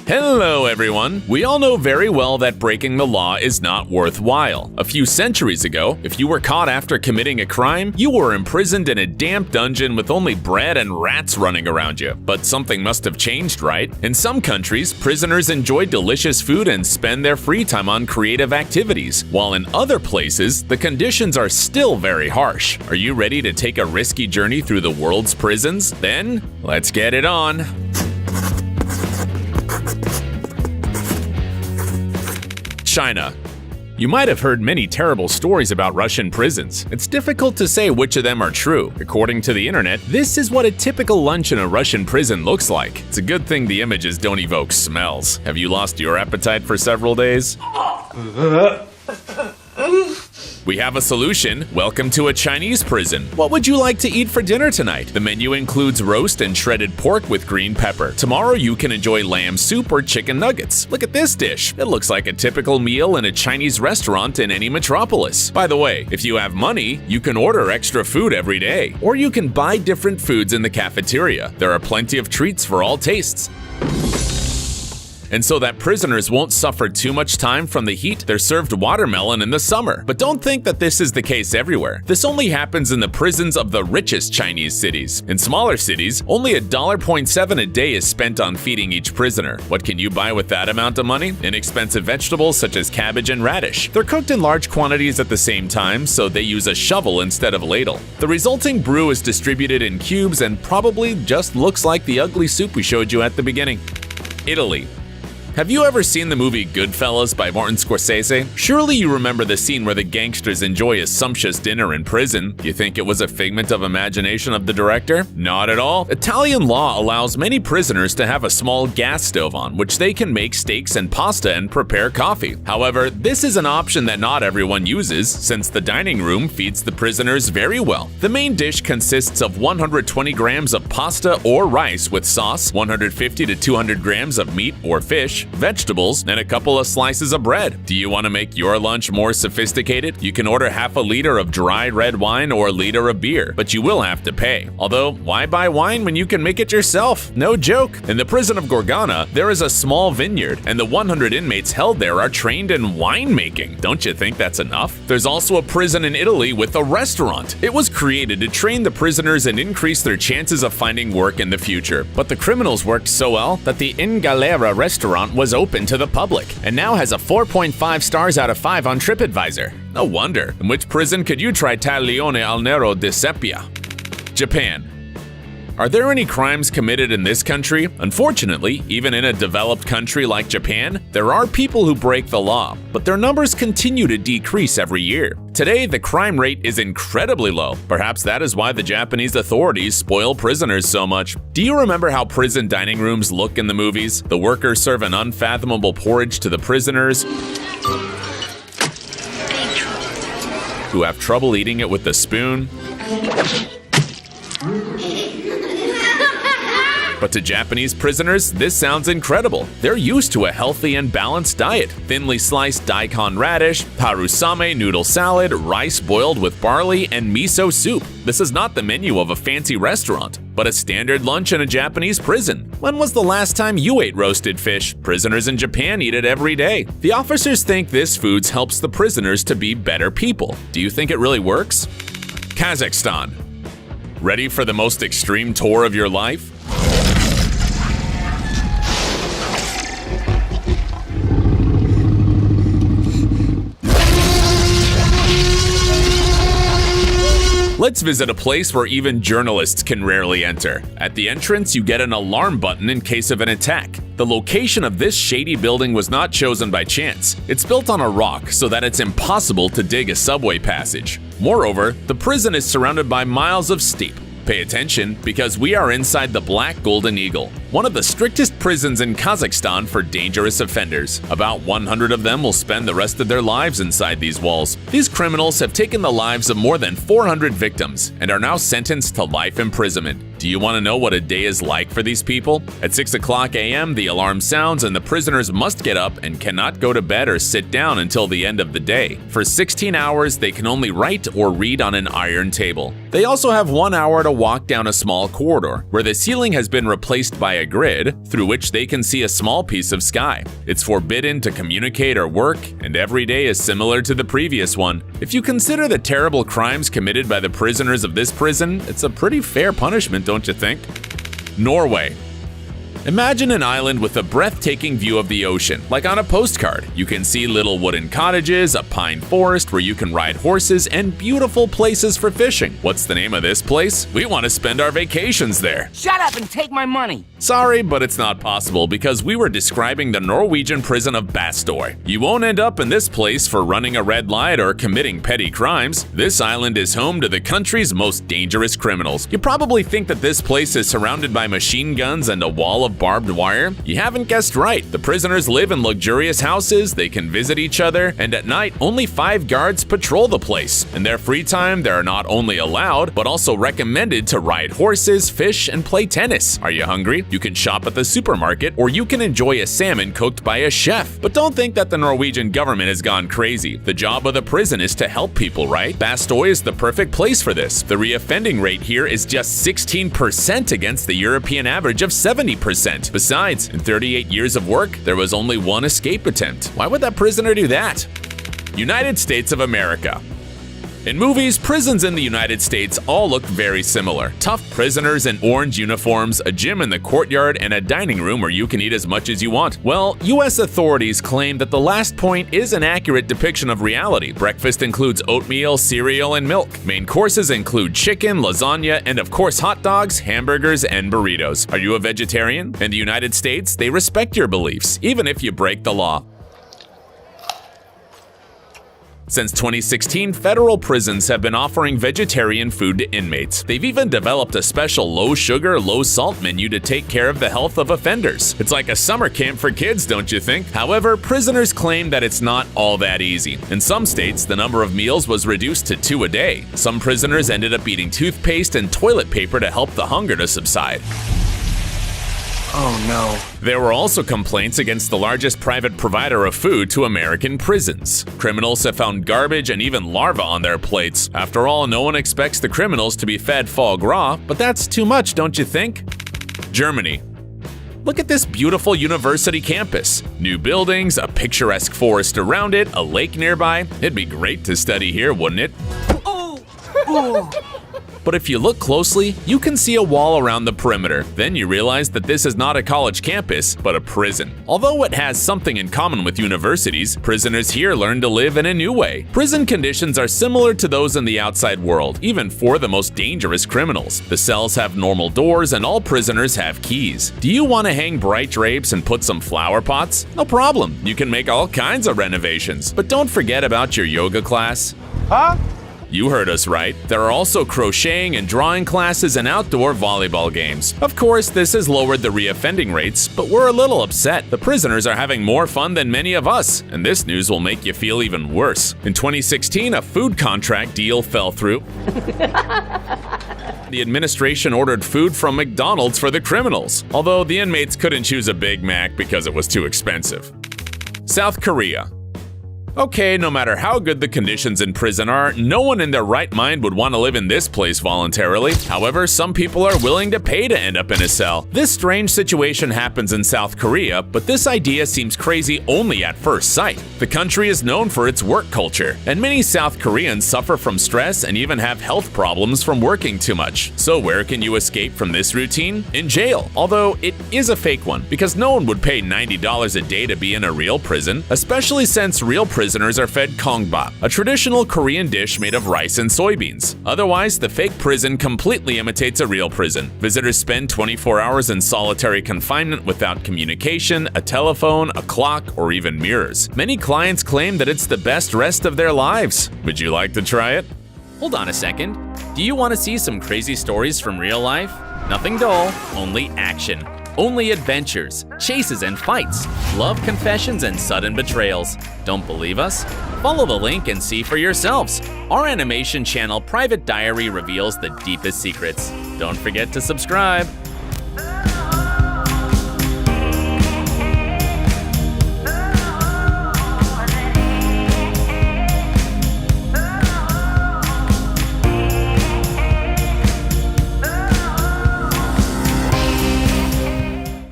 Hello everyone! We all know very well that breaking the law is not worthwhile. A few centuries ago, if you were caught after committing a crime, you were imprisoned in a damp dungeon with only bread and rats running around you. But something must have changed, right? In some countries, prisoners enjoy delicious food and spend their free time on creative activities, while in other places, the conditions are still very harsh. Are you ready to take a risky journey through the world's prisons? Then, let's get it on! China. You might have heard many terrible stories about Russian prisons. It's difficult to say which of them are true. According to the internet, this is what a typical lunch in a Russian prison looks like. It's a good thing the images don't evoke smells. Have you lost your appetite for several days? We have a solution. Welcome to a Chinese prison. What would you like to eat for dinner tonight? The menu includes roast and shredded pork with green pepper. Tomorrow you can enjoy lamb soup or chicken nuggets. Look at this dish. It looks like a typical meal in a Chinese restaurant in any metropolis. By the way, if you have money, you can order extra food every day. Or you can buy different foods in the cafeteria. There are plenty of treats for all tastes. And so that prisoners won't suffer too much time from the heat, they're served watermelon in the summer. But don't think that this is the case everywhere. This only happens in the prisons of the richest Chinese cities. In smaller cities, only $1.7 a day is spent on feeding each prisoner. What can you buy with that amount of money? Inexpensive vegetables such as cabbage and radish. They're cooked in large quantities at the same time, so they use a shovel instead of a ladle. The resulting brew is distributed in cubes and probably just looks like the ugly soup we showed you at the beginning. Italy. Have you ever seen the movie Goodfellas by Martin Scorsese? Surely you remember the scene where the gangsters enjoy a sumptuous dinner in prison. You think it was a figment of imagination of the director? Not at all. Italian law allows many prisoners to have a small gas stove on which they can make steaks and pasta and prepare coffee. However, this is an option that not everyone uses since the dining room feeds the prisoners very well. The main dish consists of 120 grams of pasta or rice with sauce, 150 to 200 grams of meat or fish, vegetables, and a couple of slices of bread. Do you want to make your lunch more sophisticated? You can order half a liter of dry red wine or a liter of beer, but you will have to pay. Although, why buy wine when you can make it yourself? No joke. In the prison of Gorgana, there is a small vineyard, and the 100 inmates held there are trained in winemaking. Don't you think that's enough? There's also a prison in Italy with a restaurant. It was created to train the prisoners and increase their chances of finding work in the future. But the criminals worked so well that the In Galera restaurant was open to the public and now has a 4.5 stars out of 5 on TripAdvisor. No wonder. In which prison could you try Taglione al Nero di Seppia? Japan. Are there any crimes committed in this country? Unfortunately, even in a developed country like Japan, there are people who break the law, but their numbers continue to decrease every year. Today, the crime rate is incredibly low. Perhaps that is why the Japanese authorities spoil prisoners so much. Do you remember how prison dining rooms look in the movies? The workers serve an unfathomable porridge to the prisoners who have trouble eating it with the spoon. But to Japanese prisoners, this sounds incredible. They're used to a healthy and balanced diet. Thinly sliced daikon radish, harusame noodle salad, rice boiled with barley, and miso soup. This is not the menu of a fancy restaurant, but a standard lunch in a Japanese prison. When was the last time you ate roasted fish? Prisoners in Japan eat it every day. The officers think this food helps the prisoners to be better people. Do you think it really works? Kazakhstan. Ready for the most extreme tour of your life? Let's visit a place where even journalists can rarely enter. At the entrance, you get an alarm button in case of an attack. The location of this shady building was not chosen by chance. It's built on a rock so that it's impossible to dig a subway passage. Moreover, the prison is surrounded by miles of steep. Pay attention, because we are inside the Black Golden Eagle, one of the strictest prisons in Kazakhstan for dangerous offenders. About 100 of them will spend the rest of their lives inside these walls. These criminals have taken the lives of more than 400 victims and are now sentenced to life imprisonment. Do you want to know what a day is like for these people? At 6 o'clock a.m., the alarm sounds and the prisoners must get up and cannot go to bed or sit down until the end of the day. For 16 hours, they can only write or read on an iron table. They also have 1 hour to walk down a small corridor, where the ceiling has been replaced by a grid, through which they can see a small piece of sky. It's forbidden to communicate or work, and every day is similar to the previous one. If you consider the terrible crimes committed by the prisoners of this prison, it's a pretty fair punishment, don't you think? Norway. Imagine an island with a breathtaking view of the ocean, like on a postcard. You can see little wooden cottages, a pine forest where you can ride horses, and beautiful places for fishing. What's the name of this place? We want to spend our vacations there. Shut up and take my money! Sorry, but it's not possible because we were describing the Norwegian prison of Bastøy. You won't end up in this place for running a red light or committing petty crimes. This island is home to the country's most dangerous criminals. You probably think that this place is surrounded by machine guns and a wall of barbed wire. You haven't guessed right. The prisoners live in luxurious houses, they can visit each other, and at night, only 5 guards patrol the place. In their free time, they are not only allowed, but also recommended to ride horses, fish, and play tennis. Are you hungry? You can shop at the supermarket, or you can enjoy a salmon cooked by a chef. But don't think that the Norwegian government has gone crazy. The job of the prison is to help people, right? Bastøy is the perfect place for this. The reoffending rate here is just 16% against the European average of 70%. Besides, in 38 years of work, there was only 1 escape attempt. Why would that prisoner do that? United States of America. In movies, prisons in the United States all look very similar. Tough prisoners in orange uniforms, a gym in the courtyard, and a dining room where you can eat as much as you want. Well, US authorities claim that the last point is an accurate depiction of reality. Breakfast includes oatmeal, cereal, and milk. Main courses include chicken, lasagna, and of course hot dogs, hamburgers, and burritos. Are you a vegetarian? In the United States, they respect your beliefs, even if you break the law. Since 2016, federal prisons have been offering vegetarian food to inmates. They've even developed a special low-sugar, low-salt menu to take care of the health of offenders. It's like a summer camp for kids, don't you think? However, prisoners claim that it's not all that easy. In some states, the number of meals was reduced to 2 a day. Some prisoners ended up eating toothpaste and toilet paper to help the hunger to subside. Oh no. There were also complaints against the largest private provider of food to American prisons. Criminals have found garbage and even larvae on their plates. After all, no one expects the criminals to be fed foie gras, but that's too much, don't you think? Germany. Look at this beautiful university campus. New buildings, a picturesque forest around it, a lake nearby. It'd be great to study here, wouldn't it? Oh! Oh! But if you look closely, you can see a wall around the perimeter. Then you realize that this is not a college campus, but a prison. Although it has something in common with universities, prisoners here learn to live in a new way. Prison conditions are similar to those in the outside world, even for the most dangerous criminals. The cells have normal doors and all prisoners have keys. Do you want to hang bright drapes and put some flower pots? No problem, you can make all kinds of renovations. But don't forget about your yoga class. Huh? You heard us right. There are also crocheting and drawing classes and outdoor volleyball games. Of course, this has lowered the reoffending rates, but we're a little upset. The prisoners are having more fun than many of us, and this news will make you feel even worse. In 2016, a food contract deal fell through. The administration ordered food from McDonald's for the criminals, although the inmates couldn't choose a Big Mac because it was too expensive. South Korea. Okay, no matter how good the conditions in prison are, no one in their right mind would want to live in this place voluntarily. However, some people are willing to pay to end up in a cell. This strange situation happens in South Korea, but this idea seems crazy only at first sight. The country is known for its work culture, and many South Koreans suffer from stress and even have health problems from working too much. So where can you escape from this routine? In jail, although it is a fake one, because no one would pay $90 a day to be in a real prison, especially since real prisoners are fed kongbap, a traditional Korean dish made of rice and soybeans. Otherwise, the fake prison completely imitates a real prison. Visitors spend 24 hours in solitary confinement without communication, a telephone, a clock, or even mirrors. Many clients claim that it's the best rest of their lives. Would you like to try it? Hold on a second. Do you want to see some crazy stories from real life? Nothing dull, only action. Only adventures, chases and fights, love confessions and sudden betrayals. Don't believe us? Follow the link and see for yourselves. Our animation channel Private Diary reveals the deepest secrets. Don't forget to subscribe.